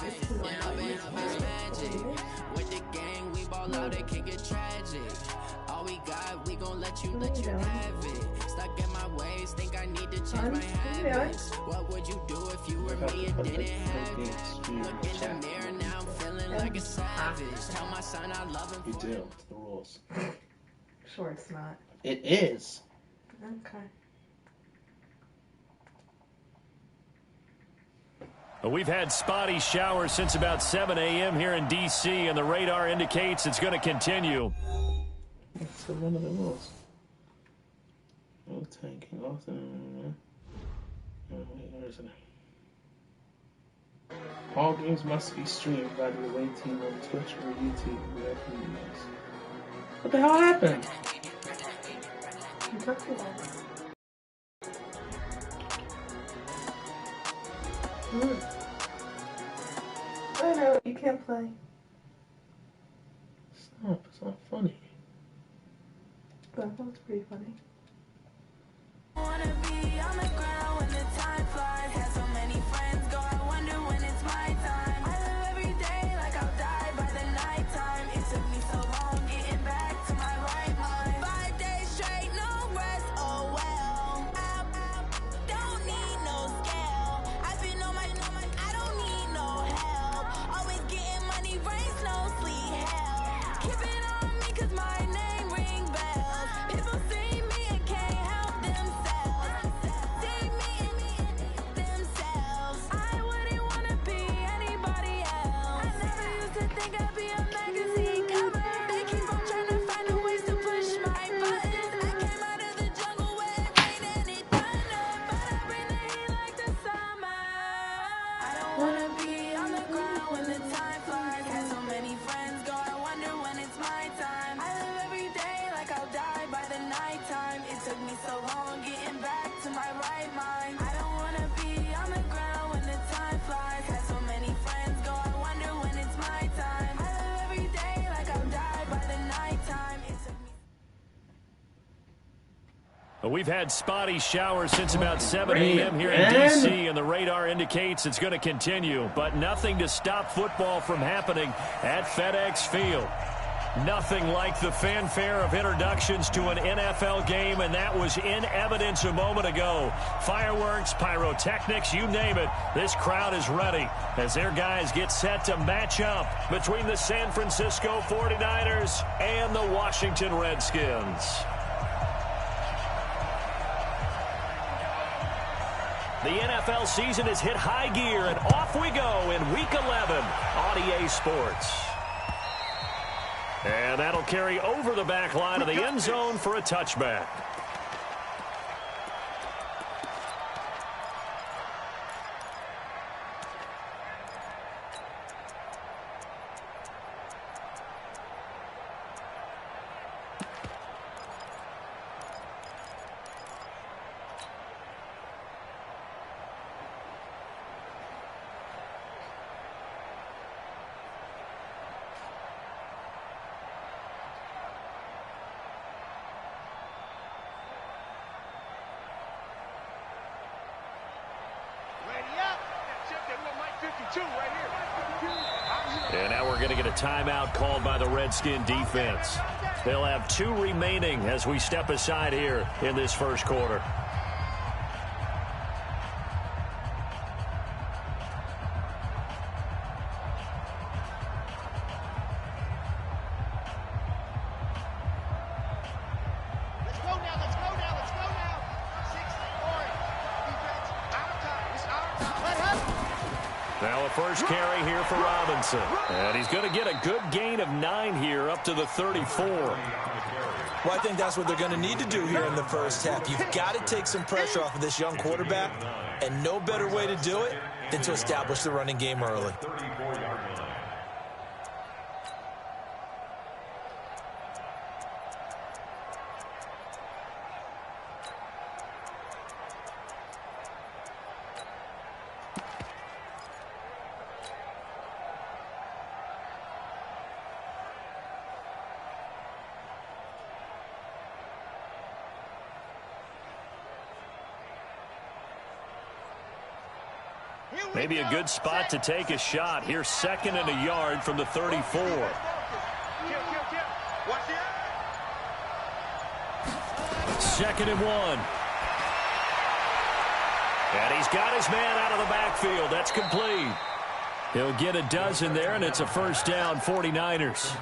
And I've been magic. With the gang, we ball out, it can get tragic. All we got, we gon' let you have it. Stuck in my ways, think I need to change my habits. What would you do if you were me and didn't have it? Look in the mirror, now I'm feeling like a savage. Tell my son I love him. You do. It's the rules. Sure, it's not. It is. Okay. We've had spotty showers since about 7 a.m. here in D.C., and the radar indicates it's going to continue. That's one of the rules. No tanking off. Where is it? All games must be streamed by the away team on Twitch or YouTube. What the hell happened? I know, you can't play. Stop, it's not funny. That was pretty funny. Wanna be on the ground when the time flies. Have so many friends go, I wonder when it's my time. I live every day like I'll die by the night time. It took me so long getting back to my right mind. 5 days straight, no rest, oh well. I don't need no scale. I've been on my, I don't need no help. Always getting money, rains, no sleep, hell. Keep it on me cause my name ring bells. People see me and can't help themselves. See me and themselves. I wouldn't wanna be anybody else. I never used to think I'd be a magazine cover. They keep on trying to find a ways to push my buttons. I came out of the jungle where it rained and it thunder, but I bring the heat like the summer. I don't wanna be on the ground when the time flies. Had so many friends go, I wonder when it's my time. I live every day like I'll die by the nighttime. It took me so long getting back to my right mind. I don't wanna be on the ground when the time flies. Had so many friends go, I wonder when it's my time. I live every day like I'll die by the nighttime. It took me. We've had spotty showers since about 7 a.m. here in D.C., and the radar indicates it's going to continue, but nothing to stop football from happening at FedEx Field. Nothing like the fanfare of introductions to an NFL game, and that was in evidence a moment ago. Fireworks, pyrotechnics, you name it. This crowd is ready as their guys get set to match up between the San Francisco 49ers and the Washington Redskins. The NFL season has hit high gear, and off we go in Week 11 on EA Sports. And that'll carry over the back line of the end zone for a touchback. And now we're going to get a timeout called by the Redskin defense. They'll have 2 remaining as we step aside here in this first quarter. Now a first carry here for Robinson. And he's going to get a good gain of 9 here up to the 34. Well, I think that's what they're going to need to do here in the first half. You've got to take some pressure off of this young quarterback, and no better way to do it than to establish the running game early. Maybe a good spot to take a shot. Here's 2nd and a yard from the 34. Second and 1. And he's got his man out of the backfield. That's complete. He'll get a dozen there, and it's a first down, 49ers.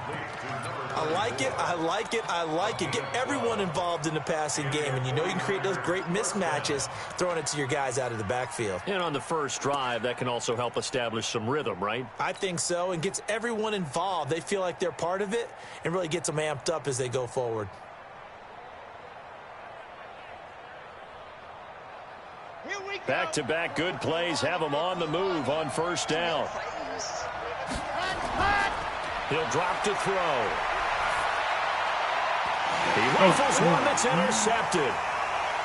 I like it, I like it, I like it. Get everyone involved in the passing game, and you know you can create those great mismatches throwing it to your guys out of the backfield. And on the first drive, that can also help establish some rhythm, right? I think so, and gets everyone involved. They feel like they're part of it and really gets them amped up as they go forward. Back-to-back good plays have him on the move on first down. He'll drop to throw. He rifles one that's intercepted.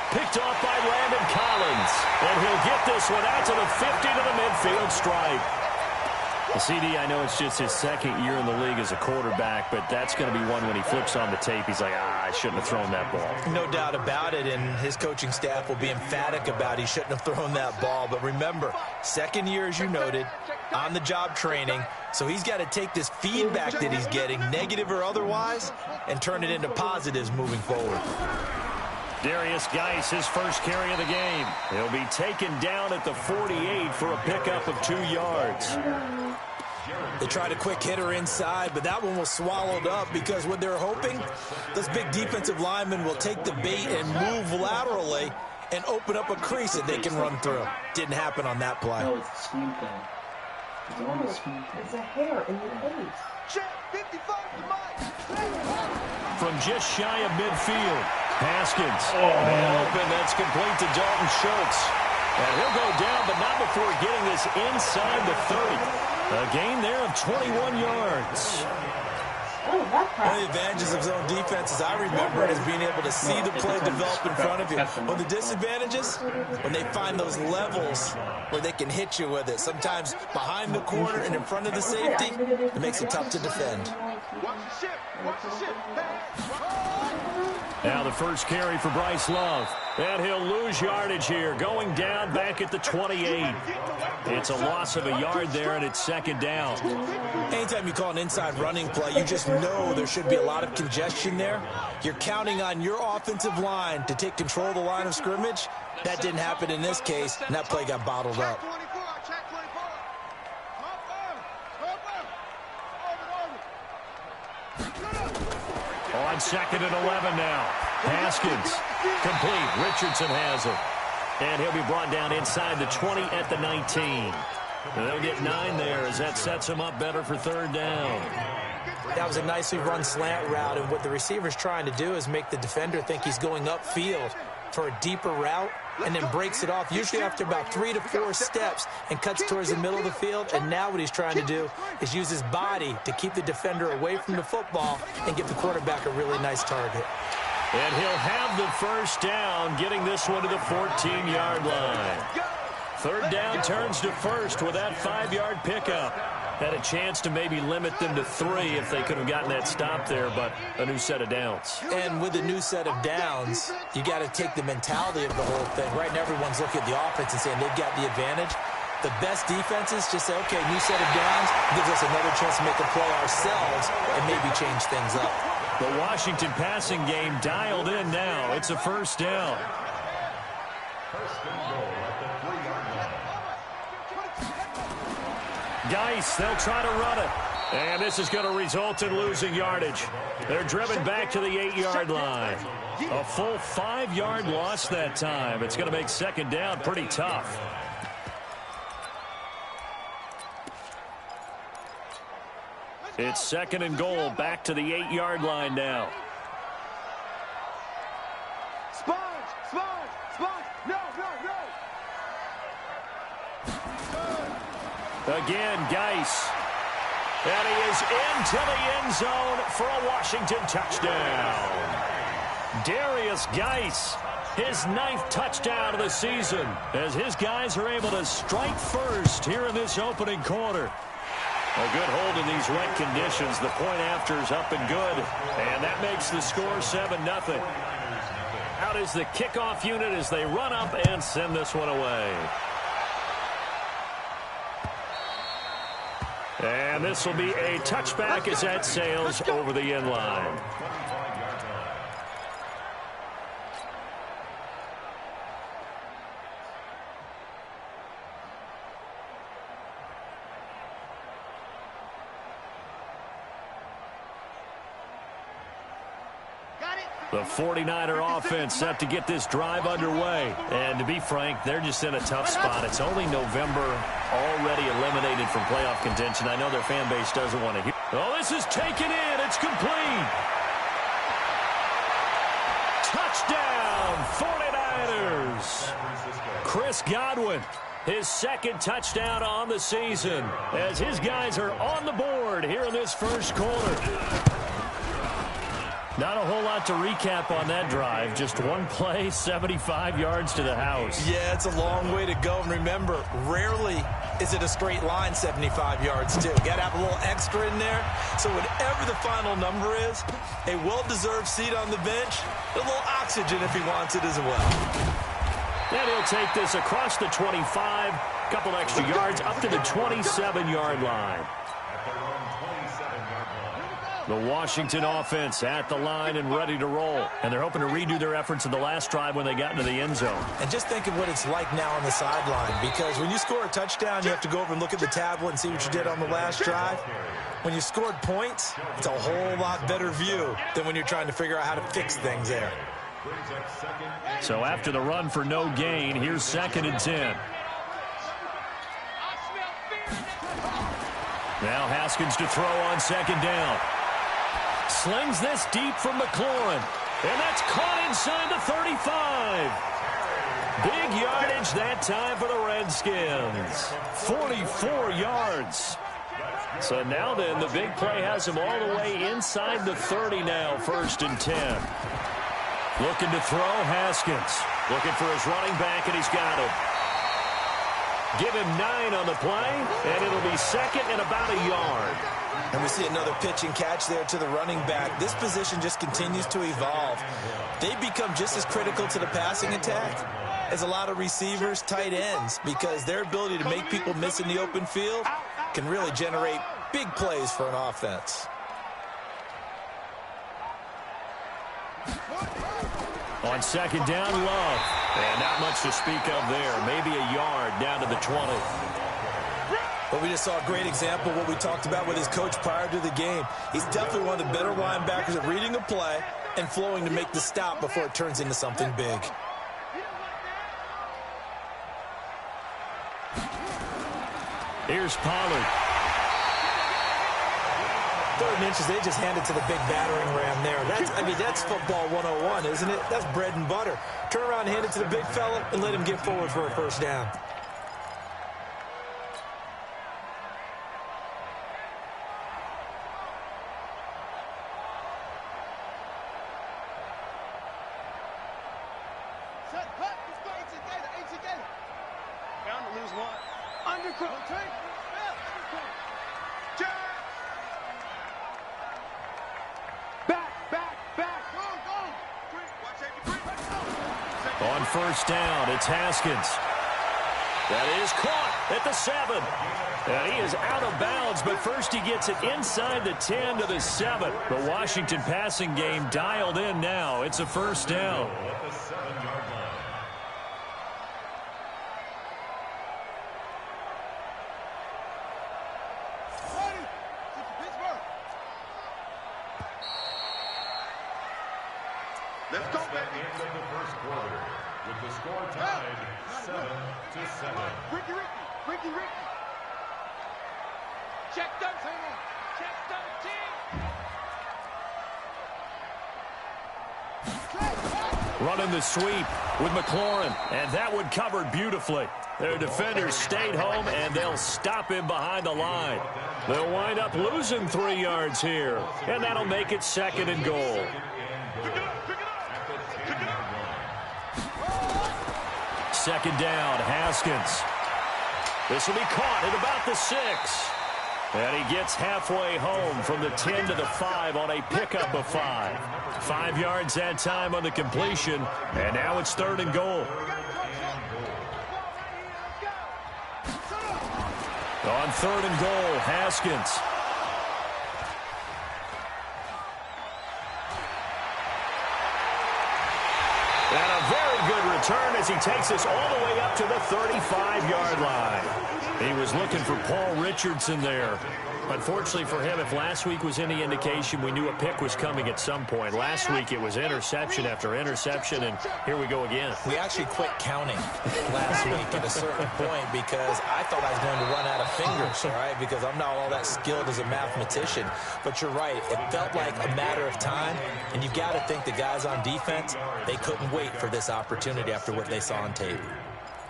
Picked off by Landon Collins. And he'll get this one out to the 50 to the midfield stripe. The CD, I know it's just his 2nd year in the league as a quarterback, but that's going to be one when he flips on the tape, he's like, I shouldn't have thrown that ball. No doubt about it, and his coaching staff will be emphatic about he shouldn't have thrown that ball. But remember, 2nd year, as you noted, on-the-job training, so he's got to take this feedback that he's getting, negative or otherwise, and turn it into positives moving forward. Darius Geis, his first carry of the game. He'll be taken down at the 48 for a pickup of 2 yards. They tried a quick hitter inside, but that one was swallowed up because what they're hoping, those big defensive linemen will take the bait and move laterally and open up a crease that they can run through. Didn't happen on that play. No, it's a screen thing. It's on the screen thing. It's a hair in your face. From just shy of midfield, Haskins. Open, that's complete to Dalton Schultz. And he'll go down, but not before getting this inside the 30. A gain there of 21 yards. Oh, that One of the advantages of zone defense, as I remember it, is being able to see the play develop in front of you. One of the disadvantages, when they find those levels where they can hit you with it. Sometimes behind the corner and in front of the safety, it makes it tough to defend. Now the first carry for Bryce Love. And he'll lose yardage here, going down back at the 28. It's a loss of a yard there, and it's 2nd down. Anytime you call an inside running play, you just know there should be a lot of congestion there. You're counting on your offensive line to take control of the line of scrimmage. That didn't happen in this case, and that play got bottled up. On 2nd and 11 now. Haskins, complete. Richardson has it. And he'll be brought down inside the 20 at the 19. And they'll get 9 there as that sets him up better for 3rd down. That was a nicely run slant route, and what the receiver's trying to do is make the defender think he's going upfield for a deeper route, and then breaks it off, usually after about 3 to 4 steps, and cuts towards the middle of the field. And now what he's trying to do is use his body to keep the defender away from the football and give the quarterback a really nice target. And he'll have the first down, getting this one to the 14-yard line. 3rd down turns to 1st with that 5-yard pickup. Had a chance to maybe limit them to 3 if they could have gotten that stop there, but a new set of downs. And with a new set of downs, you got to take the mentality of the whole thing. Right now, everyone's looking at the offense and saying they've got the advantage. The best defenses just say, okay, new set of downs gives us another chance to make a play ourselves and maybe change things up. The Washington passing game dialed in now. It's a first down. Geis, they'll try to run it. And this is going to result in losing yardage. They're driven back to the 8-yard line. A full 5-yard loss that time. It's going to make 2nd down pretty tough. It's 2nd and goal, back to the 8-yard line now. Again, Geis. And he is into the end zone for a Washington touchdown. Darius Geis, his 9th touchdown of the season, as his guys are able to strike first here in this opening quarter. A good hold in these wet conditions. The point after is up and good. And that makes the score 7-0. Out is the kickoff unit as they run up and send this one away. And this will be a touchback as that sails over the end line. The 49er offense set to get this drive underway. And to be frank, they're just in a tough spot. It's only November, already eliminated from playoff contention. I know their fan base doesn't want to hear. Oh, this is taken in. It's complete. Touchdown, 49ers. Chris Godwin, his second touchdown on the season, as his guys are on the board here in this first quarter. Not a whole lot to recap on that drive. Just one play, 75 yards to the house. Yeah, it's a long way to go. And remember, rarely is it a straight line 75 yards, too. Got to have a little extra in there. So whatever the final number is, a well-deserved seat on the bench, a little oxygen if he wants it as well. And he'll take this across the 25, couple extra yards, up to the 27-yard line. The Washington offense at the line and ready to roll. And they're hoping to redo their efforts in the last drive when they got into the end zone. And just think of what it's like now on the sideline, because when you score a touchdown, you have to go over and look at the tablet and see what you did on the last drive. When you scored points, it's a whole lot better view than when you're trying to figure out how to fix things there. So after the run for no gain, here's 2nd and 10. Now Haskins to throw on 2nd down. Slings this deep from McLaurin. And that's caught inside the 35. Big yardage that time for the Redskins. 44 yards. So now then, the big play has him all the way inside the 30 now, 1st and 10. Looking to throw, Haskins. Looking for his running back, and he's got him. Give him 9 on the play, and it'll be 2nd and about a yard. And we see another pitch and catch there to the running back. This position just continues to evolve. They become just as critical to the passing attack as a lot of receivers, tight ends, because their ability to make people miss in the open field can really generate big plays for an offense. On 2nd down, Love. And not much to speak of there. Maybe a yard down to the 20. But we just saw a great example of what we talked about with his coach prior to the game. He's definitely one of the better linebackers at reading a play and flowing to make the stop before it turns into something big. Here's Pollard. 3rd and inches, they just handed to the big battering ram there. That's football 101, isn't it? That's bread and butter. Turn around and hand it to the big fella and let him get forward for a 1st down. On 1st down, it's Haskins. That is caught at the 7. And he is out of bounds, but first he gets it inside the 10 to the 7. The Washington passing game dialed in now. It's a 1st down. Let's go, baby. End of the first quarter, with the score tied 7-7. Ricky. Check 13. Check 13. Running the sweep with McLaurin, and that one covered beautifully. Their defenders stayed home, and they'll stop him behind the line. They'll wind up losing 3 yards here, and that'll make it 2nd and goal. 2nd down, Haskins. This will be caught at about the 6. And he gets halfway home from the 10 to the 5 on a pickup of 5. 5 yards that time on the completion, and now it's 3rd and goal. On 3rd and goal, Haskins. And a very good return as he takes us all the way up to the 35-yard line. He was looking for Paul Richardson there. Unfortunately for him, if last week was any indication, we knew a pick was coming at some point. Last week it was interception after interception, and here we go again. We actually quit counting last week at a certain point because I thought I was going to run out of fingers, all right, because I'm not all that skilled as a mathematician. But you're right. It felt like a matter of time, and you've got to think the guys on defense, they couldn't wait for this opportunity after what they saw on tape.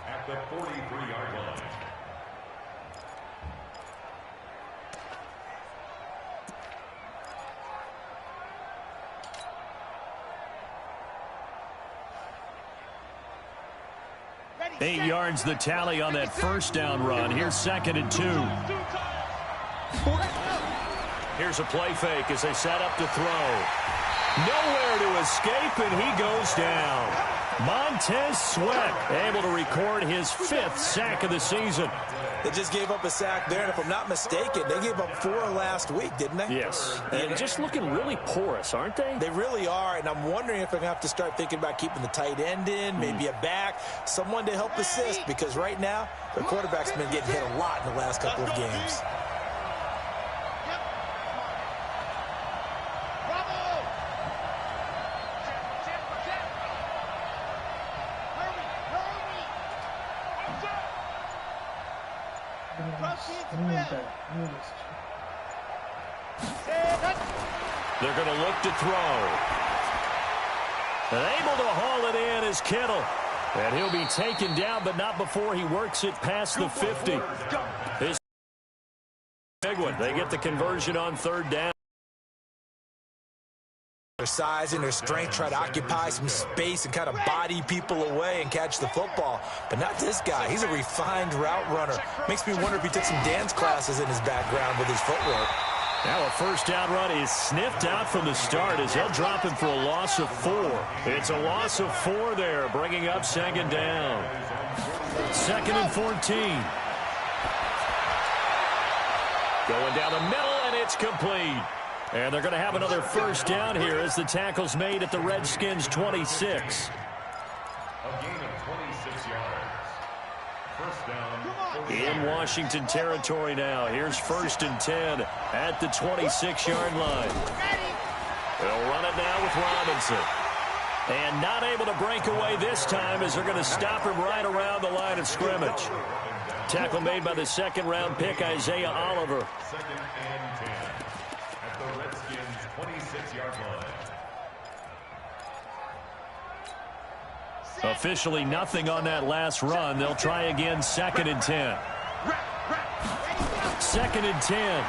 At the 43-yard line. Eight yards the tally on that first down run. Here's 2nd and 2. Here's a play fake as they set up to throw. Nowhere to escape, and he goes down. Montez Sweat able to record his 5th sack of the season. They just gave up a sack there, and if I'm not mistaken, they gave up 4 last week, didn't they? Yes, and just looking really porous, aren't they? They really are, and I'm wondering if they're going to have to start thinking about keeping the tight end in, maybe a back, someone to help assist, because right now, their quarterback's been getting hit a lot in the last couple of games. They're going to look to throw. And able to haul it in is Kittle. And he'll be taken down, but not before he works it past the 50. His big one. They get the conversion on 3rd down. Their size and their strength try to occupy some space and kind of body people away and catch the football. But not this guy. He's a refined route runner. Makes me wonder if he took some dance classes in his background with his footwork. Now a first down run is sniffed out from the start as they'll drop him for a loss of 4. It's a loss of 4 there, bringing up 2nd down. 2nd and 14. Going down the middle, and it's complete. And they're going to have another first down here as the tackle's made at the Redskins' 26. A gain of 26 yards. First down. In Washington territory now. Here's 1st and 10 at the 26-yard line. They'll run it now with Robinson. And not able to break away this time as they're going to stop him right around the line of scrimmage. Tackle made by the 2nd-round pick, Isaiah Oliver. 2nd and 10 at the Redskins' 26-yard line. Officially nothing on that last run. They'll try again 2nd and 10. 2nd and 10.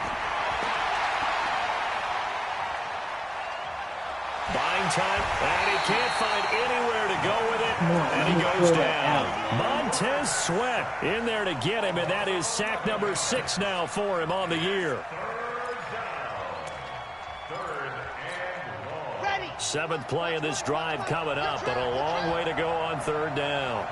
Buying time, and he can't find anywhere to go with it, and he goes down. Montez Sweat in there to get him, and that is sack number 6 now for him on the year. 7th play of this drive coming up, but a long way to go on 3rd down.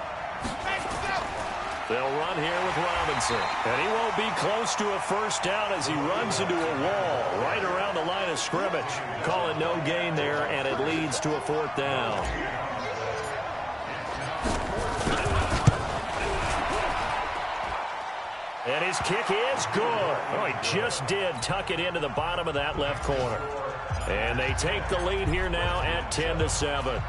They'll run here with Robinson, and he won't be close to a first down as he runs into a wall right around the line of scrimmage. Call it no gain there, and it leads to a 4th down. And his kick is good. Oh, he just did tuck it into the bottom of that left corner. And they take the lead here now at 10-7.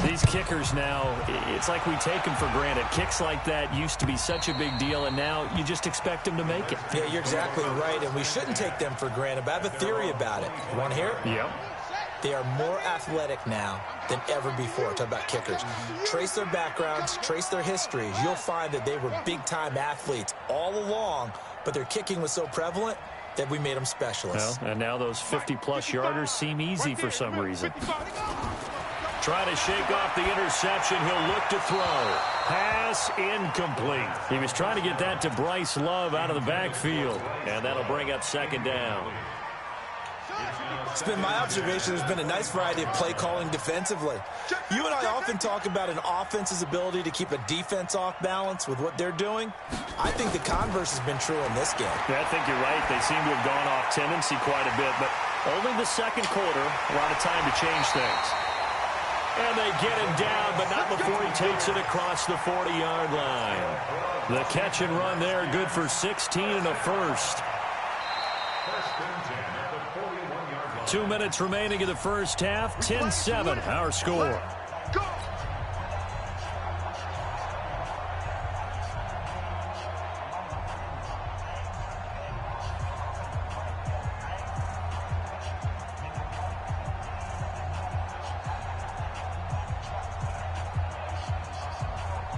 These kickers now, it's like we take them for granted. Kicks like that used to be such a big deal, and now you just expect them to make it. Yeah, you're exactly right, and we shouldn't take them for granted, but I have a theory about it. You want to hear it? Yep. They are more athletic now than ever before. Talk about kickers. Trace their backgrounds, trace their histories. You'll find that they were big-time athletes all along, but their kicking was so prevalent that we made them specialists. Well, and now those 50-plus yarders seem easy for some reason. Try to shake off the interception. He'll look to throw. Pass incomplete. He was trying to get that to Bryce Love out of the backfield, and that'll bring up 2nd down. It's been my observation there's been a nice variety of play calling defensively. You and I often talk about an offense's ability to keep a defense off balance with what they're doing. I think the converse has been true in this game. Yeah, I think you're right. They seem to have gone off tendency quite a bit, but only the second quarter, a lot of time to change things. And they get him down, but not before he takes it across the 40-yard line. The catch and run there, good for 16 and a first. 2 minutes remaining in the first half. 10-7, our score.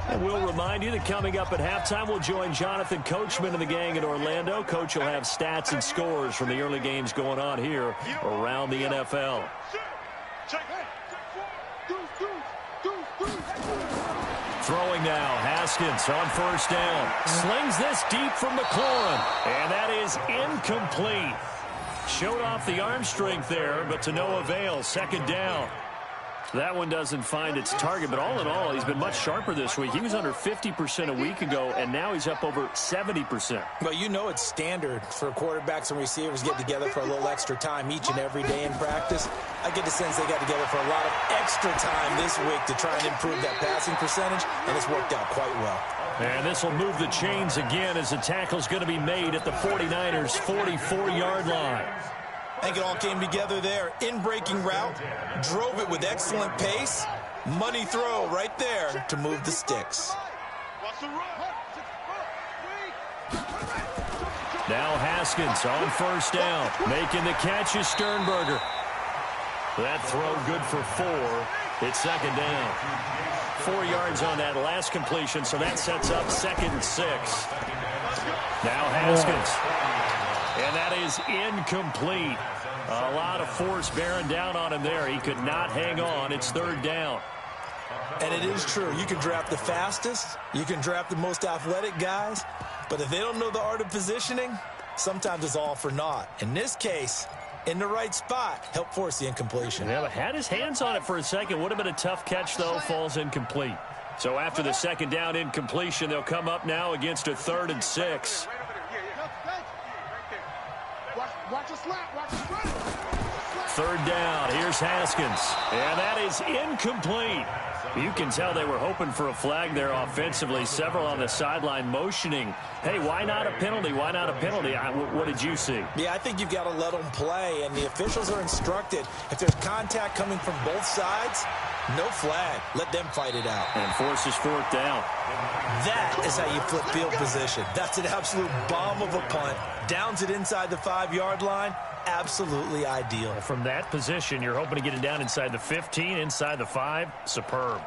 And we'll remind you that coming up at halftime, we'll join Jonathan Coachman and the gang in Orlando. Coach will have stats and scores from the early games going on here around the NFL. Throwing now, Haskins on first down. Slings this deep from McLaurin, and that is incomplete. Showed off the arm strength there, but to no avail. Second down. That one doesn't find its target, but all in all, he's been much sharper this week. He was under 50% a week ago, and now he's up over 70%. Well, you know it's standard for quarterbacks and receivers get together for a little extra time each and every day in practice. I get the sense they got together for a lot of extra time this week to try and improve that passing percentage, and it's worked out quite well. And this will move the chains again as the tackle's going to be made at the 49ers' 44-yard line. I think it all came together there. In-breaking route, drove it with excellent pace. Money throw right there to move the sticks. Now Haskins on first down. Making the catch is Sternberger. That throw good for 4. It's second down. 4 yards on that last completion, so that sets up 2nd and 6. Now Haskins. And that is incomplete. A lot of force bearing down on him there. He could not hang on. It's 3rd down. And it is true. You can draft the fastest. You can draft the most athletic guys. But if they don't know the art of positioning, sometimes it's all for naught. In this case, in the right spot, help force the incompletion. Yeah, but had his hands on it for a second. Would have been a tough catch, though. Falls incomplete. So after the second down incompletion, they'll come up now against a 3rd and 6. Third down. Here's Haskins. And that is incomplete. You can tell they were hoping for a flag there offensively. Several on the sideline motioning. Hey, why not a penalty? Why not a penalty? What did you see? Yeah, I think you've got to let them play. And the officials are instructed, if there's contact coming from both sides, no flag. Let them fight it out. And forces 4th down. That is how you flip field position. That's an absolute bomb of a punt. Downs it inside the 5-yard line. Absolutely ideal. From that position, you're hoping to get it down inside the 15, inside the 5. Superb.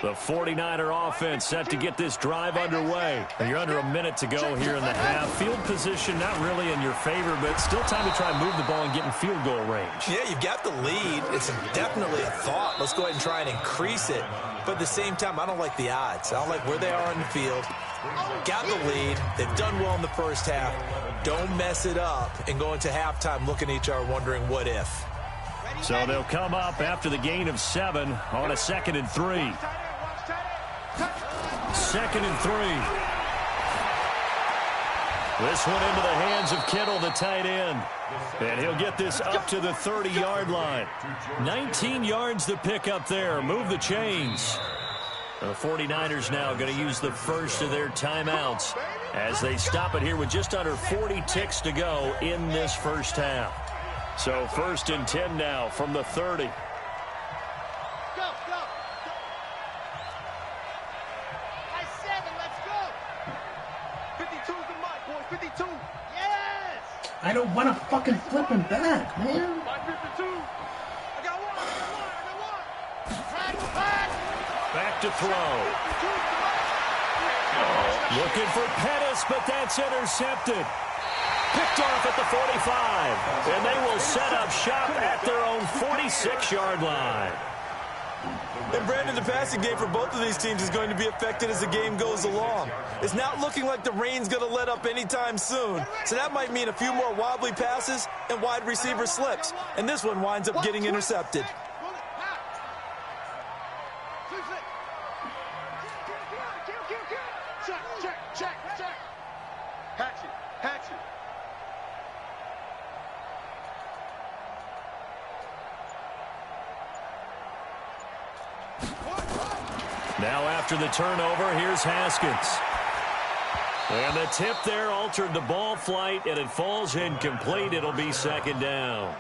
The 49er offense set to get this drive underway. You're under a minute to go here in the half. Field position not really in your favor, but still time to try and move the ball and get in field goal range. Yeah, you've got the lead. It's definitely a thought. Let's go ahead and try and increase it. But at the same time, I don't like the odds. I don't like where they are on the field. Got the lead. They've done well in the first half. Don't mess it up and go into halftime looking at each other wondering what if. So they'll come up after the gain of 7 on a 2nd and 3. 2nd and 3. This one into the hands of Kittle, the tight end. And he'll get this up to the 30-yard line. 19 yards to pick up there. Move the chains. The 49ers now going to use the first of their timeouts as they stop it here with just under 40 ticks to go in this first half. So 1st and 10 now from the 30. I don't want to fucking flip him back, man. Back to throw. Looking for Pettis, but that's intercepted. Picked off at the 45. And they will set up shop at their own 46-yard line. And, Brandon, the passing game for both of these teams is going to be affected as the game goes along. It's not looking like the rain's going to let up anytime soon. So that might mean a few more wobbly passes and wide receiver slips. And this one winds up getting intercepted. Now after the turnover, here's Haskins. And the tip there altered the ball flight, and it falls incomplete. It'll be second down.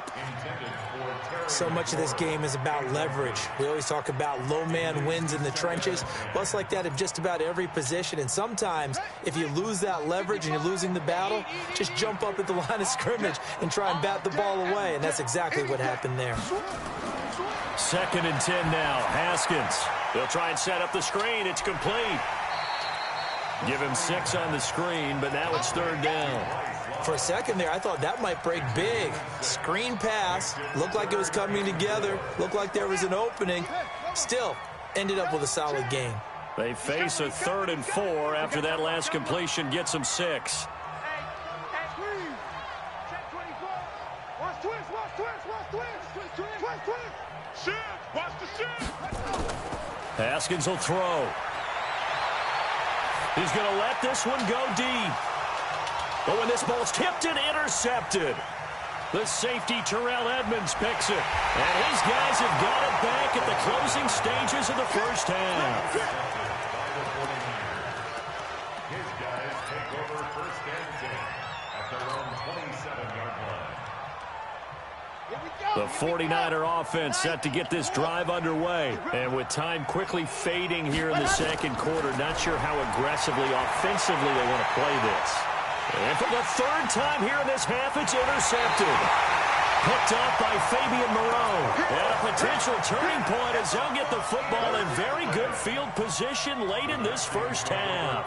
So much of this game is about leverage. We always talk about low man wins in the trenches. Well, it's like that in just about every position. And sometimes, if you lose that leverage and you're losing the battle, just jump up at the line of scrimmage and try and bat the ball away. And that's exactly what happened there. 2nd and 10 now. Haskins. They'll try and set up the screen. It's complete. Give him 6 on the screen, but now it's 3rd down. For a second there, I thought that might break big. Screen pass. Looked like it was coming together. Looked like there was an opening. Still, ended up with a solid game. They face a 3rd and 4 after that last completion gets them 6. Haskins will throw. He's going to let this one go deep. But when this ball's tipped and intercepted, the safety Terrell Edmunds picks it. And his guys have got it back at the closing stages of the first half. His guys take over 1st and 10 at their own 27-yard line. The 49er offense set to get this drive underway. And with time quickly fading here in the second quarter, not sure how aggressively, offensively they want to play this. And for the 3rd time here in this half, it's intercepted. Picked up by Fabian Moreau. And a potential turning point as they'll get the football in very good field position late in this first half.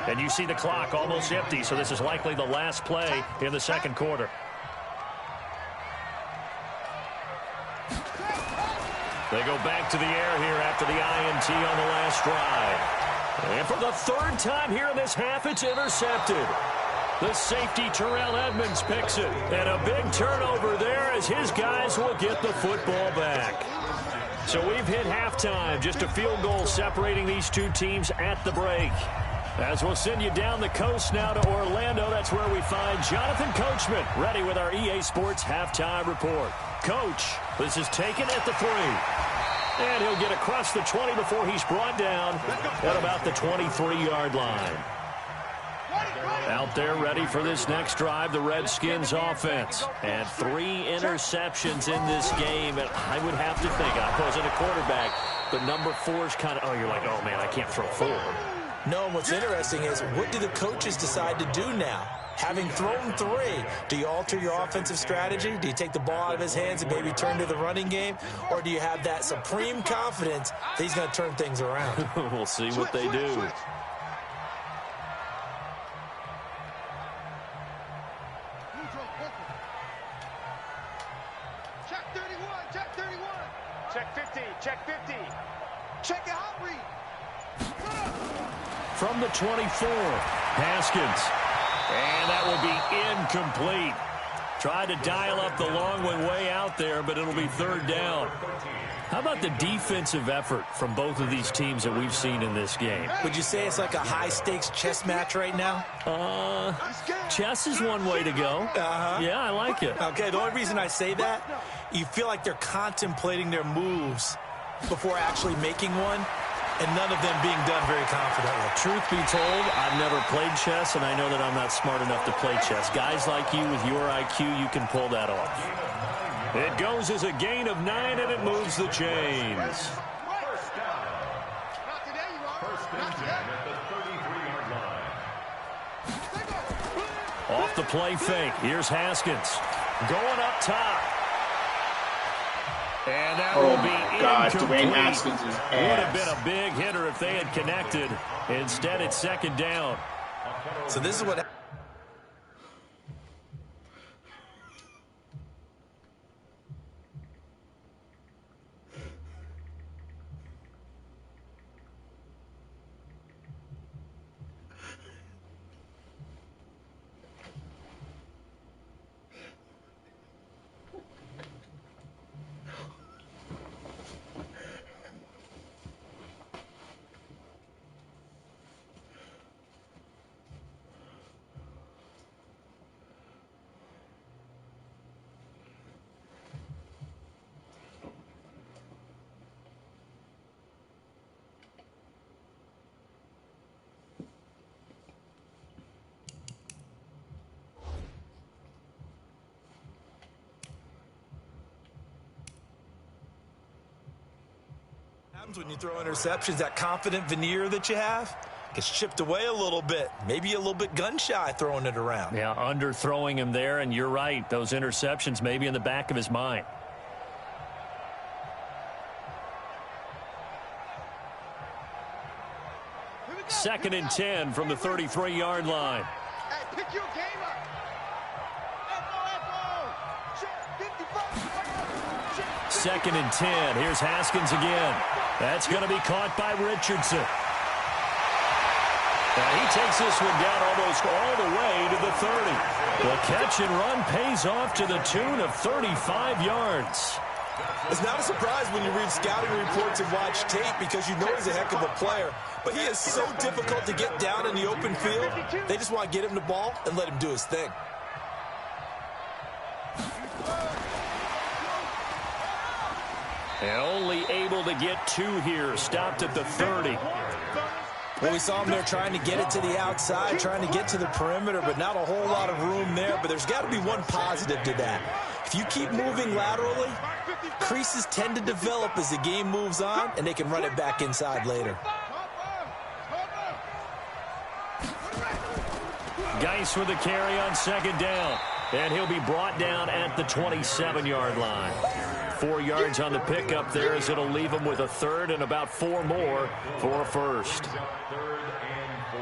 And you see the clock almost empty, so this is likely the last play in the second quarter. They go back to the air here after the INT on the last drive. And for the 3rd time here in this half, it's intercepted. The safety Terrell Edmunds picks it. And a big turnover there as his guys will get the football back. So we've hit halftime. Just a field goal separating these two teams at the break. As we'll send you down the coast now to Orlando, that's where we find Jonathan Coachman ready with our EA Sports Halftime Report. Coach, this is taken at the 3. And he'll get across the 20 before he's brought down at about the 23-yard line. Out there ready for this next drive, the Redskins offense. And 3 interceptions in this game. And I would have to think, I wasn't a quarterback, but number 4 is kind of, oh, you're like, oh, man, I can't throw 4. No, and what's interesting is, what do the coaches decide to do now? Having thrown 3, do you alter your offensive strategy? Do you take the ball out of his hands and maybe turn to the running game? Or do you have that supreme confidence that he's going to turn things around? We'll see what they do. Check 31, check 31. Check 50, check 50. Check your hot read. From the 24, Haskins. And that will be incomplete. Tried to dial up the long one way out there, but it'll be 3rd down. How about the defensive effort from both of these teams that we've seen in this game? Would you say it's like a high-stakes chess match right now? Chess is one way to go. Yeah, I like it. Okay, the only reason I say that, you feel like they're contemplating their moves before actually making one, and none of them being done very confidently. Truth be told, I've never played chess, and I know that I'm not smart enough to play chess. Guys like you with your IQ, you can pull that off. It goes as a gain of 9, and it moves the chains. First down. First and 10 at the 33-yard line. Off the play fake. Here's Haskins. Going up top. And that will be incomplete. Dwayne Haskins is ass. Would have been a big hitter if they had connected. Instead, it's 2nd down. So this is what... When you throw interceptions, that confident veneer that you have gets chipped away a little bit. Maybe a little bit gun-shy throwing it around. Yeah, underthrowing him there, and you're right. Those interceptions may be in the back of his mind. Second and 10 from the 33-yard line. Hey, pick your game up. Second and 10. Here's Haskins again. That's going to be caught by Richardson. Now he takes this one down almost all the way to the 30. The catch and run pays off to the tune of 35 yards. It's not a surprise when you read scouting reports and watch tape because you know he's a heck of a player. But he is so difficult to get down in the open field. They just want to get him the ball and let him do his thing. And only able to get 2 here. Stopped at the 30. Well, we saw him there trying to get it to the outside, trying to get to the perimeter, but not a whole lot of room there. But there's got to be one positive to that. If you keep moving laterally, creases tend to develop as the game moves on, and they can run it back inside later. Geis with a carry on second down. And he'll be brought down at the 27-yard line. 4 yards on the pickup there as it'll leave him with a third and about 4 more for a first. Third and 4.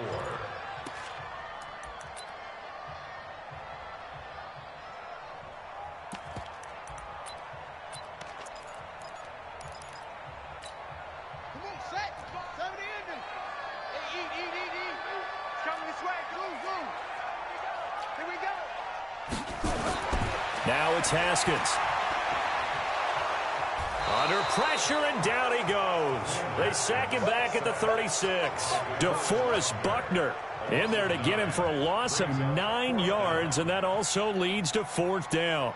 Come on, set. 70 in there. Hey, eat. It's coming this way. Move. Here we go. Now it's Haskins. Under pressure, and down he goes. They sack him back at the 36. DeForest Buckner in there to get him for a loss of 9 yards, and that also leads to 4th down.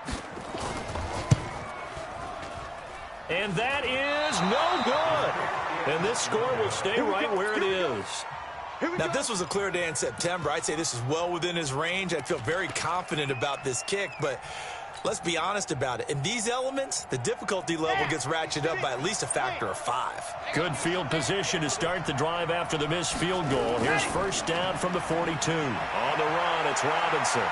And that is no good. And this score will stay right where it is. Now, if this was a clear day in September, I'd say this is well within his range. I'd feel very confident about this kick, but let's be honest about it. In these elements, the difficulty level gets ratcheted up by at least a factor of 5. Good field position to start the drive after the missed field goal. Here's first down from the 42. On the run, it's Robinson.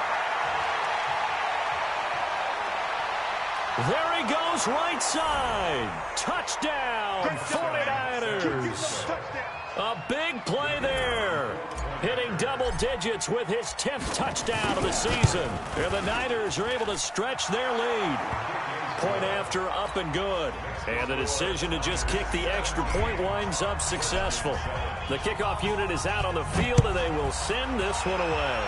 There he goes, right side. Touchdown, 49ers. A big play there. Hitting double digits with his 10th touchdown of the season. And the Niners are able to stretch their lead. Point after, up and good. And the decision to just kick the extra point winds up successful. The kickoff unit is out on the field, and they will send this one away.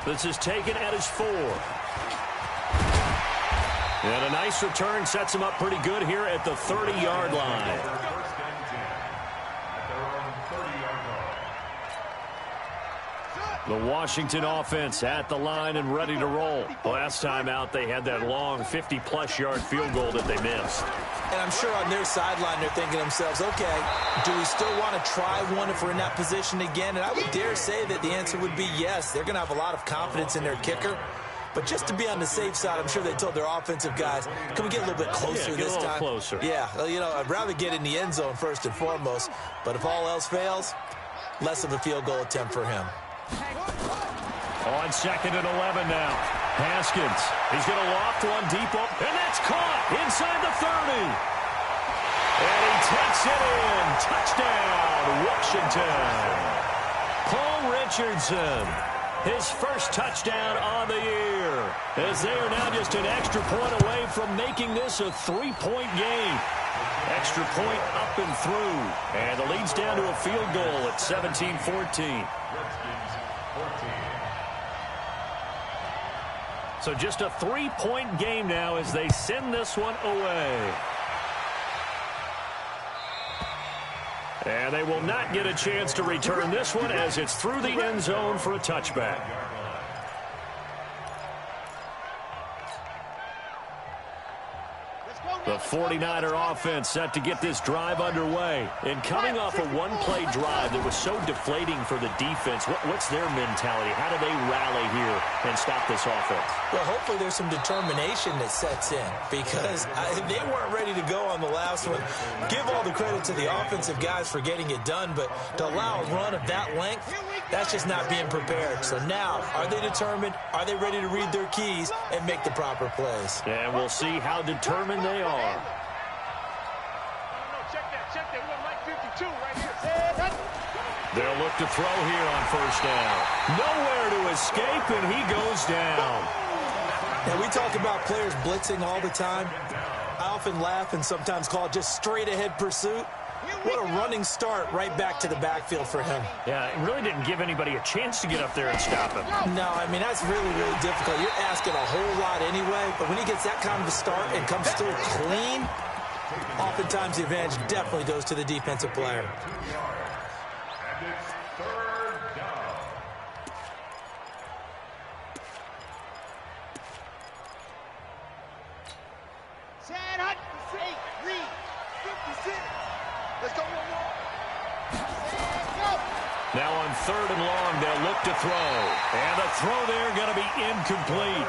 This is taken at his 4. And a nice return sets him up pretty good here at the 30-yard line. The Washington offense at the line and ready to roll. Last time out, they had that long 50-plus yard field goal that they missed. And I'm sure on their sideline, they're thinking to themselves, okay, do we still want to try one if we're in that position again? And I would dare say that the answer would be yes. They're going to have a lot of confidence in their kicker. But just to be on the safe side, I'm sure they told their offensive guys, can we get a little bit closer this time? Closer. Yeah, you know, I'd rather get in the end zone first and foremost. But if all else fails, less of a field goal attempt for him. On second and 11 now. Haskins. He's going to loft one deep up, and that's caught inside the 30. And he takes it in. Touchdown, Washington. Paul Richardson. His first touchdown on the year, as they are now just an extra point away from making this a 3-point game. Extra point up and through, and the lead's down to a field goal at 17-14. So just a 3-point game now as they send this one away. And they will not get a chance to return this one as it's through the end zone for a touchback. The The 49er offense set to get this drive underway. And coming off a one-play drive that was so deflating for the defense, what's their mentality? How do they rally here and stop this offense? Well, hopefully there's some determination that sets in because they weren't ready to go on the last one. Give all the credit to the offensive guys for getting it done, but to allow a run of that length, that's just not being prepared. So now, are they determined? Are they ready to read their keys and make the proper plays? And we'll see how determined they are. Check that. We got Mike 52 right here. They'll look to throw here on first down. Nowhere to escape, and he goes down. Now, we talk about players blitzing all the time. I often laugh and sometimes call it just straight-ahead pursuit. What a running start right back to the backfield for him. Yeah, it really didn't give anybody a chance to get up there and stop him. No, I mean, that's really, really difficult. You're asking a whole lot anyway, but when he gets that kind of a start and comes through clean, oftentimes the advantage definitely goes to the defensive player. And it's third down. Sad hot, safe, read, 56. Let's go, one more. Now on third and long, they'll look to throw. And the throw there going to be incomplete.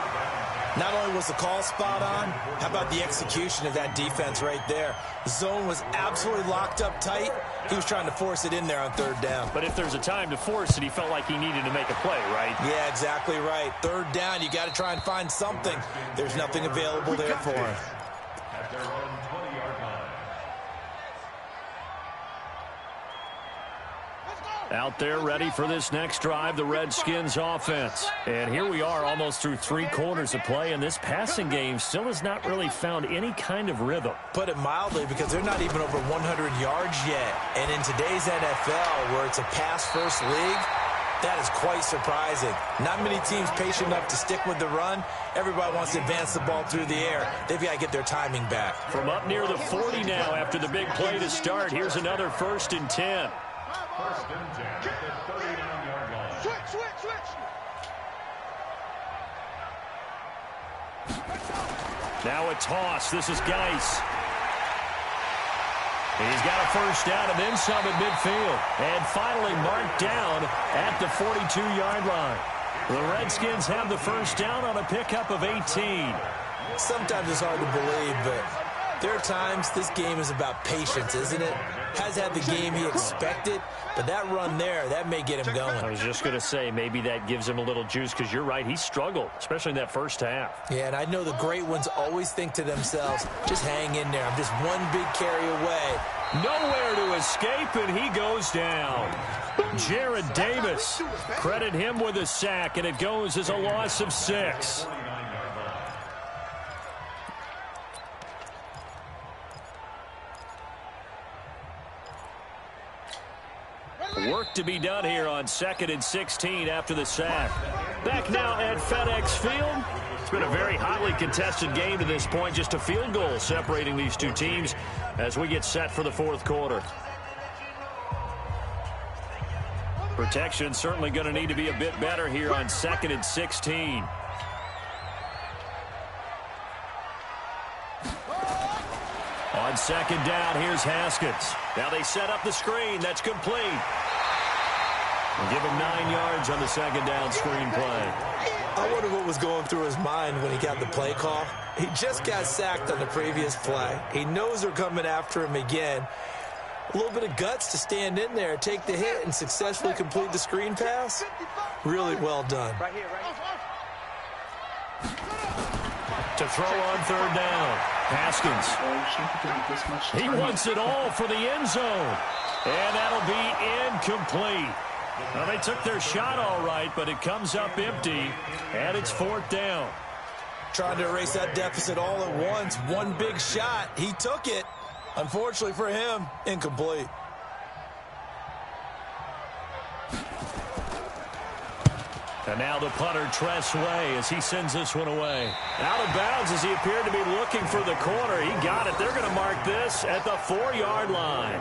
Not only was the call spot on, how about the execution of that defense right there? The zone was absolutely locked up tight. He was trying to force it in there on third down. But if there's a time to force it, he felt like he needed to make a play, right? Yeah, exactly right. Third down, you got to try and find something. There's nothing available there for him. At their own 20-yard line. Out there ready for this next drive, the Redskins offense. And here we are almost through 3 quarters of play, and this passing game still has not really found any kind of rhythm. Put it mildly, because they're not even over 100 yards yet. And in today's NFL, where it's a pass-first league, that is quite surprising. Not many teams patient enough to stick with the run. Everybody wants to advance the ball through the air. They've got to get their timing back. From up near the 40 now after the big play to start, here's another 1st and 10. First and 10 at the 39-yard line. Switch. Now a toss. This is Geis. He's got a first down and then some at midfield. And finally marked down at the 42-yard line. The Redskins have the first down on a pickup of 18. Sometimes it's hard to believe, but there are times this game is about patience, isn't it? Has had the game he expected, but that run there, that may get him going. I was just going to say, maybe that gives him a little juice, because you're right, he struggled, especially in that first half. Yeah, and I know the great ones always think to themselves, just hang in there. I'm just one big carry away. Nowhere to escape, and he goes down. Jared Davis, credit him with a sack, and it goes as a loss of 6. Work to be done here on 2nd and 16 after the sack. Back now at FedEx Field. It's been a very hotly contested game to this point. Just a field goal separating these two teams as we get set for the 4th quarter. Protection certainly going to need to be a bit better here on 2nd and 16. On 2nd down, here's Haskins. Now they set up the screen. That's complete. We'll give him 9 yards on the 2nd down screen play. I wonder what was going through his mind when he got the play call. He just got sacked on the previous play. He knows they're coming after him again. A little bit of guts to stand in there, take the hit, and successfully complete the screen pass. Really well done. Right here. To throw on 3rd down, Haskins. He wants it all for the end zone. And that'll be incomplete. Well, they took their shot all right, but it comes up empty, and it's 4th down. Trying to erase that deficit all at once. One big shot. He took it. Unfortunately for him, incomplete. And now the punter, Tress Way, as he sends this one away. Out of bounds as he appeared to be looking for the corner. He got it. They're going to mark this at the 4-yard line.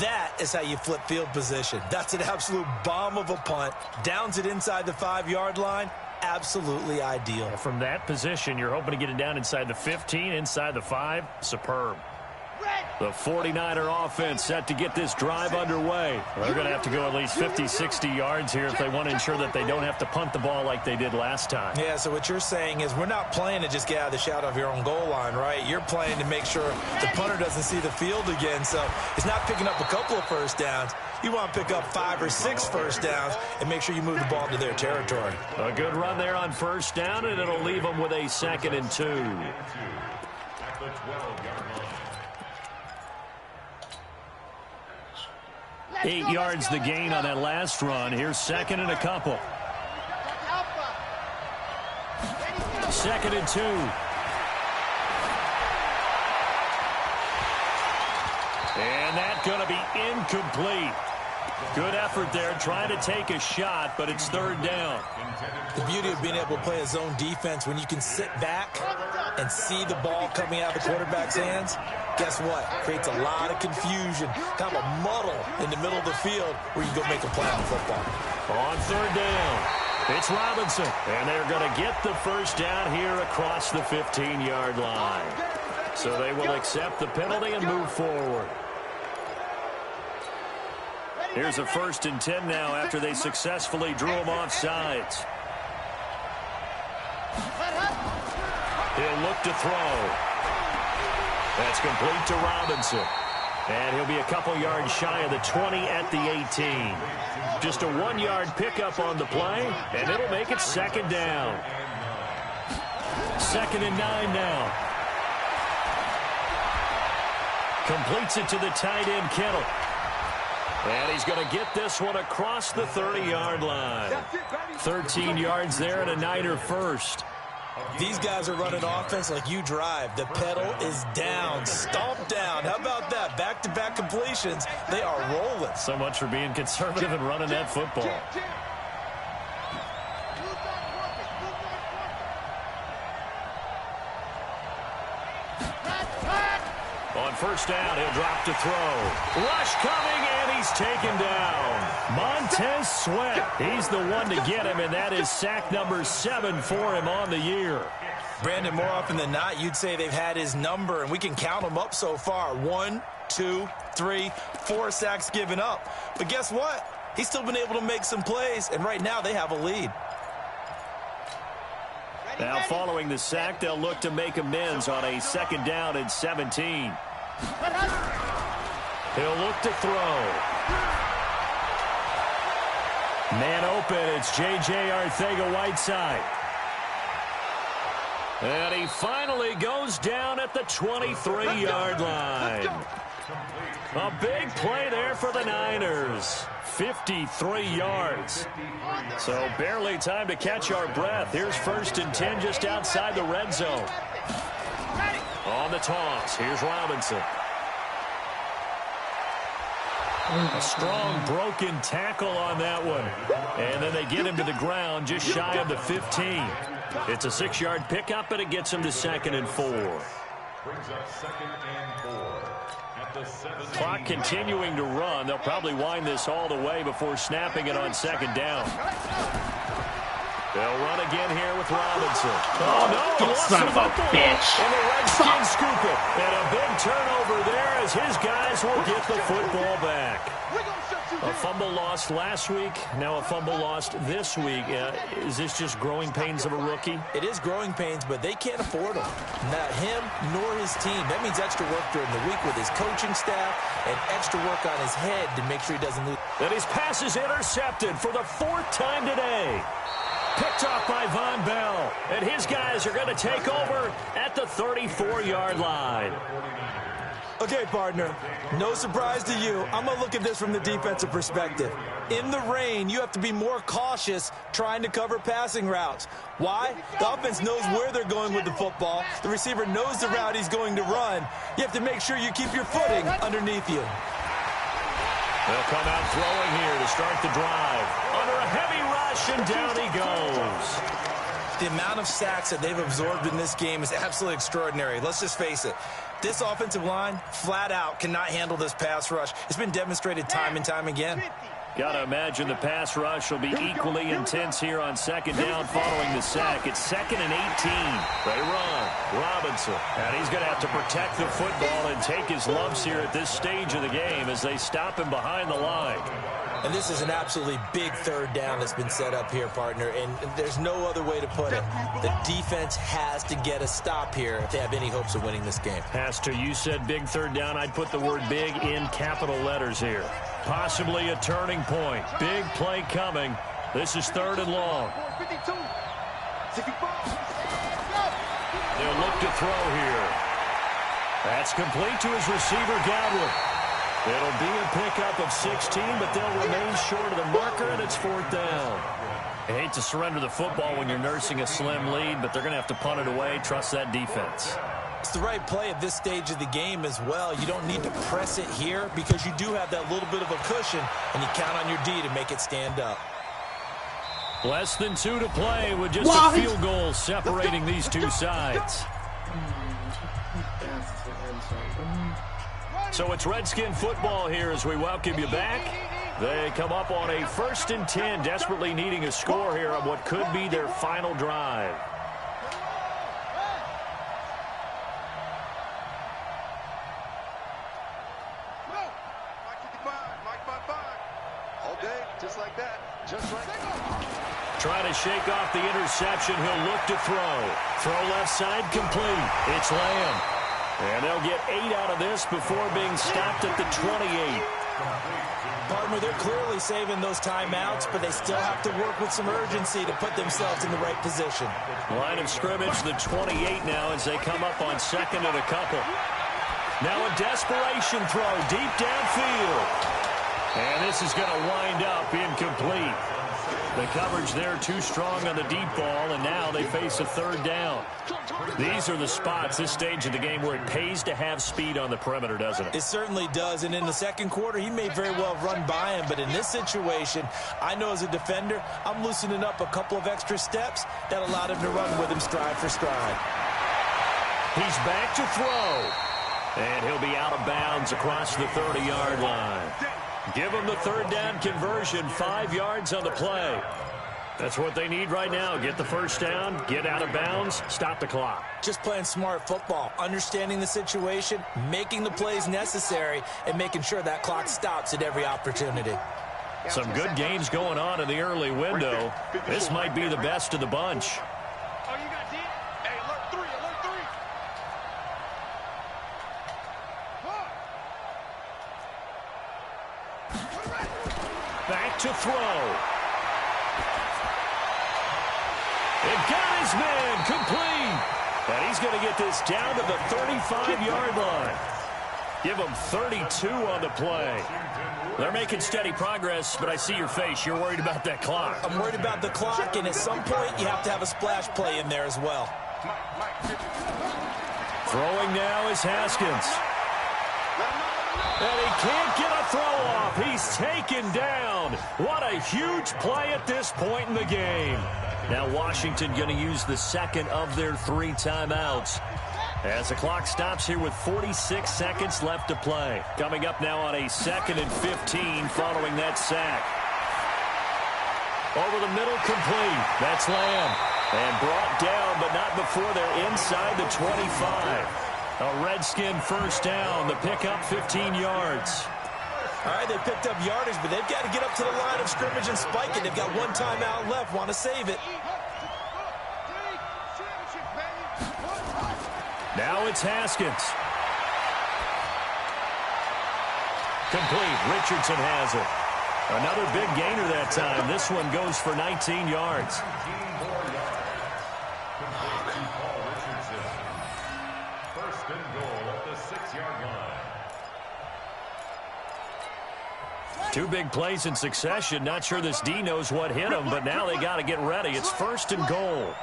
That is how you flip field position. That's an absolute bomb of a punt. Downs it inside the 5-yard line. Absolutely ideal. From that position, you're hoping to get it down inside the 15, inside the 5. Superb. The 49er offense set to get this drive underway. They're going to have to go at least 50, 60 yards here if they want to ensure that they don't have to punt the ball like they did last time. Yeah, so what you're saying is we're not playing to just get out of the shadow of your own goal line, right? You're playing to make sure the punter doesn't see the field again. So it's not picking up a couple of first downs. You want to pick up 5 or 6 first downs and make sure you move the ball into their territory. A good run there on first down, and it'll leave them with a 2nd and 2. At the 12-yard line. 8 yards the gain on that last run. Here's 2nd and a couple. 2nd and 2. And that's going to be incomplete. Good effort there, trying to take a shot, but it's 3rd down. The beauty of being able to play a zone defense when you can sit back and see the ball coming out of the quarterback's hands, guess what? Creates a lot of confusion, kind of a muddle in the middle of the field where you can go make a play on football. On 3rd down, it's Robinson, and they're going to get the first down here across the 15-yard line. So they will accept the penalty and move forward. Here's a 1st and 10 now after they successfully drew him off sides. He'll look to throw. That's complete to Robinson. And he'll be a couple yards shy of the 20 at the 18. Just a 1-yard pickup on the play, and it'll make it 2nd down. 2nd and 9 now. Completes it to the tight end, Kittle. And he's going to get this one across the 30-yard line. 13 yards there and a Niner first. These guys are running offense like you drive. The pedal is down, stomped down. How about that? Back-to-back completions. They are rolling. So much for being conservative and running that football. On first down, he'll drop to throw. Rush coming, and he's taken down. Montez Sweat, he's the one to get him, and that is sack number 7 for him on the year. Brandon, more often than not, you'd say they've had his number, and we can count them up so far. 1, 2, 3, 4 sacks given up. But guess what? He's still been able to make some plays, and right now they have a lead. Now following the sack, they'll look to make amends on a 2nd down and 17. He'll look to throw. Man open, it's J.J. Arcega-Whiteside. And he finally goes down at the 23-yard line. A big play there for the Niners. 53 yards. So barely time to catch our breath. Here's 1st and 10 just outside the red zone. On the toss, here's Robinson. A strong broken tackle on that one. And then they get him to the ground just shy of the 15. It's a 6-yard pickup, and it gets him to 2nd and 4. Brings up 2nd and 4. Clock continuing to run. They'll probably wind this all the way before snapping it on 2nd down. They'll run again here with Robinson. Oh, no. Son of a bitch. And the Redskins scoop it. And a big turnover there as his guys will get the football back. A fumble lost last week, now a fumble lost this week. Is this just growing pains of a rookie? It is growing pains, but they can't afford them. Not him nor his team. That means extra work during the week with his coaching staff and extra work on his head to make sure he doesn't lose. And his pass is intercepted for the 4th time today. Picked off by Von Bell. And his guys are going to take over at the 34-yard line. Okay, partner, no surprise to you. I'm going to look at this from the defensive perspective. In the rain, you have to be more cautious trying to cover passing routes. Why? The offense knows where they're going with the football. The receiver knows the route he's going to run. You have to make sure you keep your footing underneath you. They'll come out throwing here to start the drive. Under a heavy rush, and down he goes. The amount of sacks that they've absorbed in this game is absolutely extraordinary. Let's just face it. This offensive line, flat out, cannot handle this pass rush. It's been demonstrated time and time again. Got to imagine the pass rush will be equally intense here on second down following the sack. It's 2nd and 18. They run. Robinson. And he's going to have to protect the football and take his lumps here at this stage of the game as they stop him behind the line. And this is an absolutely big third down that's been set up here, partner, and there's no other way to put it. The defense has to get a stop here if they have any hopes of winning this game. Pastor, you said big third down. I'd put the word big in capital letters here. Possibly a turning point. Big play coming. This is 3rd and long. They'll look to throw here. That's complete to his receiver, Godwin. It'll be a pickup of 16, but they'll remain short of the marker, and it's 4th down. I hate to surrender the football when you're nursing a slim lead, but they're going to have to punt it away. Trust that defense. It's the right play at this stage of the game as well. You don't need to press it here because you do have that little bit of a cushion, and you count on your D to make it stand up. Less than 2 to play with just a field goal separating these two sides. So it's Redskin football here as we welcome you back. They come up on a 1st and 10, desperately needing a score here on what could be their final drive. All day, just like that. Just like that. Trying to shake off the interception. He'll look to throw. Throw left side complete. It's Lamb. And they'll get 8 out of this before being stopped at the 28. Partner, they're clearly saving those timeouts, but they still have to work with some urgency to put themselves in the right position. Line of scrimmage, the 28 now as they come up on 2nd and a couple. Now a desperation throw deep downfield. And this is going to wind up incomplete. The coverage there too strong on the deep ball, and now they face a 3rd down. These are the spots, this stage of the game, where it pays to have speed on the perimeter, doesn't it? It certainly does, and in the second quarter, he may very well run by him, but in this situation, I know as a defender, I'm loosening up a couple of extra steps that allowed him to run with him stride for stride. He's back to throw, and he'll be out of bounds across the 30-yard line. Give them the 3rd down conversion, 5 yards on the play. That's what they need right now. Get the 1st down, get out of bounds, stop the clock. Just playing smart football, understanding the situation, making the plays necessary, and making sure that clock stops at every opportunity. Some good games going on in the early window. This might be the best of the bunch. Oh, you got D? Hey, alert 3, alert 3. Back to throw. It got his man complete. And he's going to get this down to the 35-yard line. Give him 32 on the play. They're making steady progress, but I see your face. You're worried about that clock. I'm worried about the clock, and at some point, you have to have a splash play in there as well. Throwing now is Haskins. And he can't get a throw off. He's taken down. What a huge play at this point in the game. Now Washington going to use the 2nd of their 3 timeouts as the clock stops here with 46 seconds left to play. Coming up now on a 2nd and 15 following that sack. Over the middle, complete. That's Lamb. And brought down, but not before they're inside the 25. A Redskin 1st down. The pickup 15 yards. All right, they picked up yardage, but they've got to get up to the line of scrimmage and spike it. They've got 1 timeout left. Want to save it. Now it's Haskins. Complete. Richardson has it. Another big gainer that time. This one goes for 19 yards. First and goal at the 6-yard line. 2 big plays in succession. Not sure this D knows what hit him, but now they got to get ready. It's 1st and goal.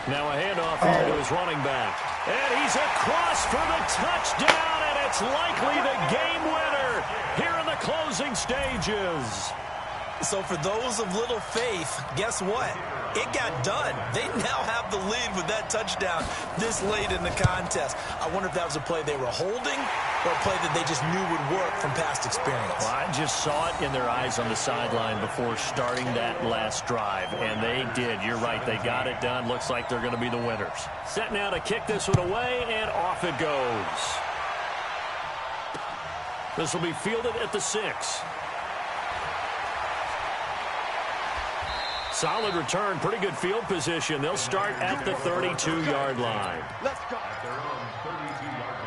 Now a handoff here to his running back. And he's across for the touchdown, and it's likely the game winner here in the closing stages. So for those of little faith, guess what? It got done. They now have the lead with that touchdown this late in the contest. I wonder if that was a play they were holding or a play that they just knew would work from past experience. Well, I just saw it in their eyes on the sideline before starting that last drive, and they did. You're right. They got it done. Looks like they're going to be the winners. Set now to kick this one away, and off it goes. This will be fielded at the 6. Solid return, pretty good field position. They'll start at the 32-yard line. Let's go. At their own 32-yard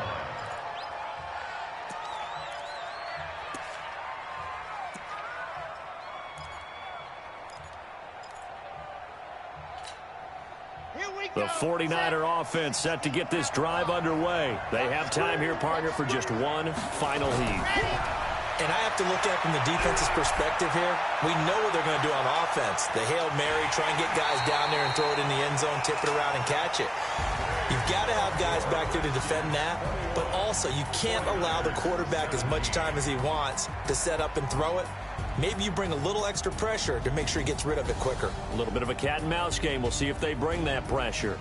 line. The 49er offense set to get this drive underway. They have time here, partner, for just one final heat. And I have to look at it from the defense's perspective here. We know what they're going to do on offense. The Hail Mary, try and get guys down there and throw it in the end zone, tip it around and catch it. You've got to have guys back there to defend that, but also you can't allow the quarterback as much time as he wants to set up and throw it. Maybe you bring a little extra pressure to make sure he gets rid of it quicker. A little bit of a cat and mouse game. We'll see if they bring that pressure.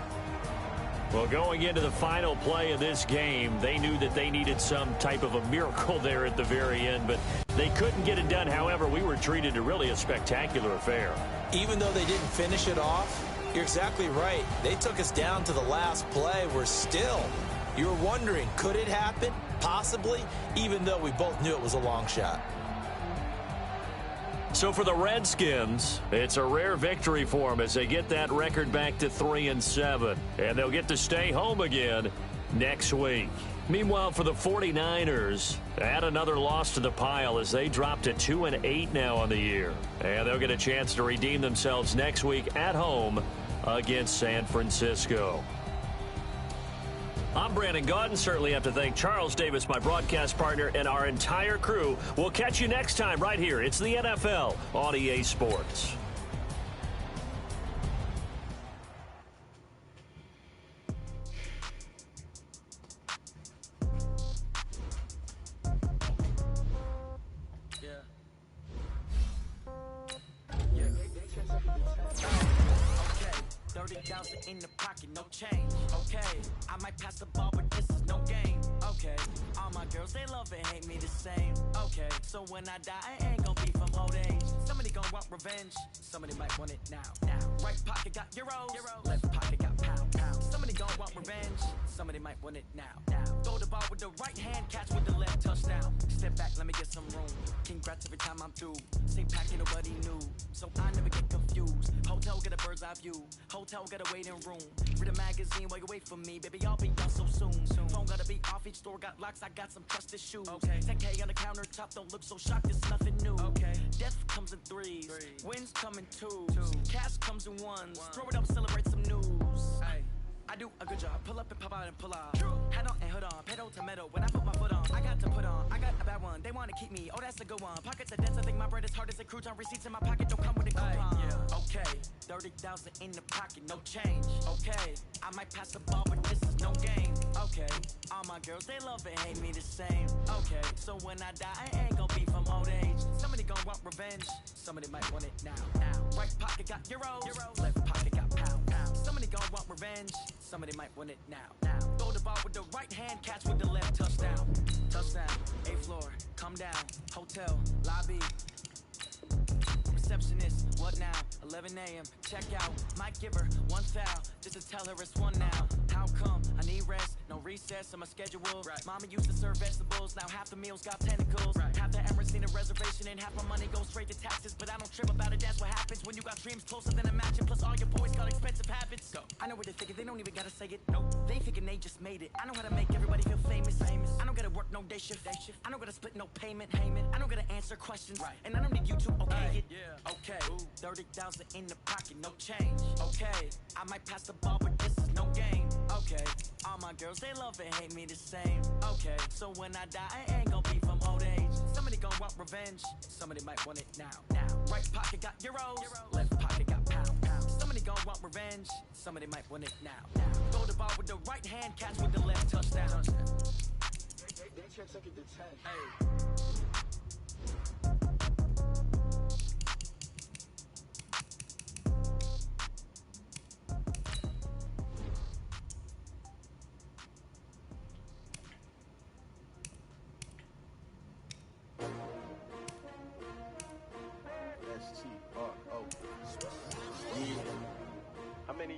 Well, going into the final play of this game, they knew that they needed some type of a miracle there at the very end, but they couldn't get it done. However, we were treated to really a spectacular affair. Even though they didn't finish it off, you're exactly right. They took us down to the last play. We're still, you were wondering, could it happen? Possibly, even though we both knew it was a long shot. So for the Redskins, it's a rare victory for them as they get that record back to 3-7. And they'll get to stay home again next week. Meanwhile, for the 49ers, add another loss to the pile as they drop to 2-8 now on the year. And they'll get a chance to redeem themselves next week at home against San Francisco. I'm Brandon Gaudin. Certainly have to thank Charles Davis, my broadcast partner, and our entire crew. We'll catch you next time right here. It's the NFL on EA Sports. In the pocket, no change. Okay, I might pass the ball, but this is no game. Okay, all my girls, they love and hate me the same. Okay, so when I die, I ain't gonna be from old age. Somebody gonna want revenge. Somebody might want it now. Right pocket got euros. Left pocket got pound. Somebody gonna want revenge. Somebody might want it now. Throw the ball with the right hand, catch with the left, touchdown. Step back, let me get some room. Congrats every time I'm through. Same packet, nobody knew, so I never get confused. Hotel get a bird's eye view. Hotel get a waiting room. Read a magazine while you wait for me, baby. I'll be done so soon. Phone gotta be off. Each store got locks. I got some trusted shoes. Okay. 10K on the countertop. Don't look so shocked. It's nothing new. Okay. Death comes in threes. Wins come in twos. Cash comes in ones. Throw it up, celebrate some news. Ay. I do a good job. Pull up and pop out and pull out. Hat on and hood on. Pedal to metal. When I put my foot on, I got to put on. I got a bad one. They want to keep me. Oh, that's a good one. Pockets are dense. I think my bread is hard as a crouton. Receipts in my pocket don't come with a coupon. Yeah. Okay. 30,000 in the pocket. No change. Okay. I might pass the ball, but this is no game. Okay. All my girls, they love and hate me the same. Okay. So when I die, I ain't gonna be from old age. Somebody gonna want revenge. Somebody might want it now. Right pocket got euros. Left pocket got pound. Somebody gonna want revenge. Somebody might want it now. Throw the ball with the right hand, catch with the left, touchdown. Touchdown, 8th floor, come down, hotel, lobby. Receptionist, what now? 11 a.m., check out. Might give her one foul, just to tell her it's one now. How come? I need rest, no recess on my schedule. Right. Mama used to serve vegetables, now half the meals got tentacles. Right. Half the Emirates need a reservation and half my money goes straight to taxes. But I don't trip about it, that's what happens when you got dreams closer than a match. And plus all your boys got expensive habits. Go. I know what they're thinking, they don't even gotta say it. Nope. They thinking they just made it. I know how to make everybody feel famous. I don't gotta work no day shift. I don't gotta split no payment. I don't gotta answer questions. Right. And I don't need you to okay it. Yeah. Okay. 30,000 in the pocket, no change. Okay. I might pass the ball, but this is no game. Okay. All my girls, they love and hate me the same. Okay. So when I die, I ain't gonna be from old age. Somebody gonna want revenge. Somebody might want it now. Right pocket got euros. Left pocket got pound. Somebody gonna want revenge. Somebody might want it now. Throw the ball with the right hand, catch with the left, touchdown. They check second to 10. Hey.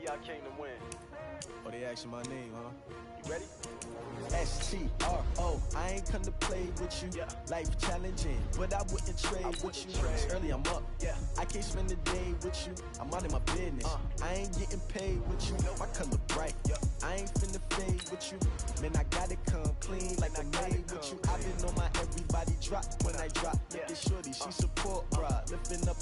I came to win. Oh, they asking my name, huh? You ready? S-T-R-O, I ain't come to play with you. Life challenging, but I wouldn't trade with you. It's early, I'm up. I can't spend the day with you. I'm out of my business. I ain't getting paid with you. My color bright. I ain't finna fade with you. Man, I gotta come clean like I made with you. I've been on my everybody drop when I drop. Look at shorty, she support, bruh. Lifting up,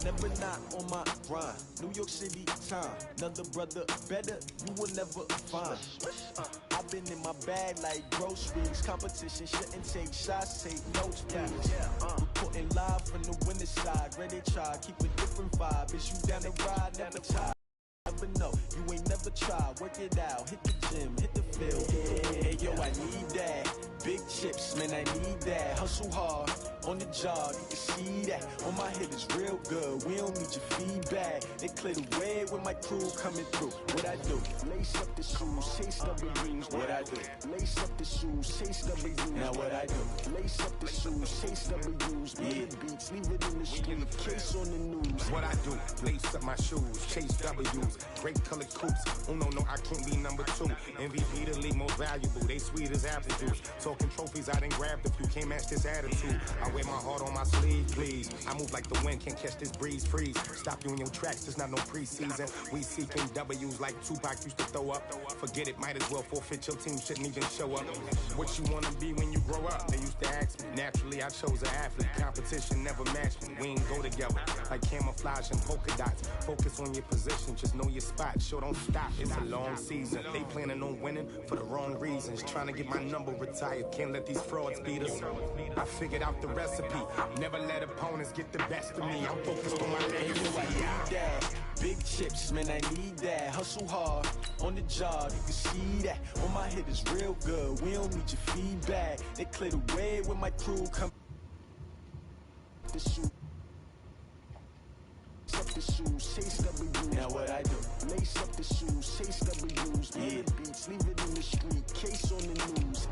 never not on my grind. New York City time, another brother better, you will never find. I've been in my bag like groceries. Competition shouldn't take shots, take notes, please. Reporting live from the winning side. Ready to try, keep a different vibe. Is you down the ride, never tie. Never know, you ain't never tried. Work it out, hit the gym, hit the field. Hey yo, I need that. Big chips, man, I need that. Hustle hard, on the job, you can see that. On my head is real good, we don't need your feedback. They clear the way with my crew coming through. What I do? Lace up the shoes, chase W's. What I do? Lace up the shoes, chase W's. Now what I do? Lace up the shoes, chase W's. Beat the beats, leave it in the street, case on the news. What I do? Lace up my shoes, chase W's. Great colored coops, oh no, I can't be number 2. MVP the league most valuable, they sweet as apple juice. Talking trophies, I didn't grab the few, can't match this attitude. I wear my heart on my sleeve, please. I move like the wind, can't catch this breeze, freeze. Stop you in your tracks, there's not no preseason. We seeking W's like Tupac used to throw up. Forget it, might as well forfeit, your team shouldn't even show up. What you wanna be when you grow up? They used to ask me. Naturally, I chose an athlete. Competition never matched me. We ain't go together like camouflage and polka dots. Focus on your position, just know your spot. Sure, don't stop, it's a long season. They planning on winning for the wrong reasons. Trying to get my number retired, can't let these frauds beat us. I figured out the recipe, never let opponents get the best of me. I'm focused on my legacy. Big chips, man, I need that. Hustle hard, on the job, you can see that. On my head is real good, we don't need your feedback. They clear the way when my crew come. The shoe. Up the shoes, chase W's. Now what I do? Lace up the shoes, chase W's. Beat the beats, leave it in the street, case on the news.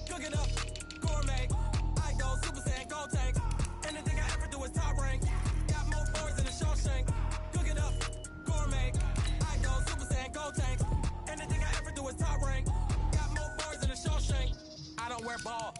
Cook it up, gourmet. I go Super Saiyan, gold tanks. Anything I ever do is top rank. Got more boys than a Shawshank. Cook it up, gourmet. I go Super Saiyan, gold tanks. Anything I ever do is top rank. Got more boys than a Shawshank. I don't wear ball,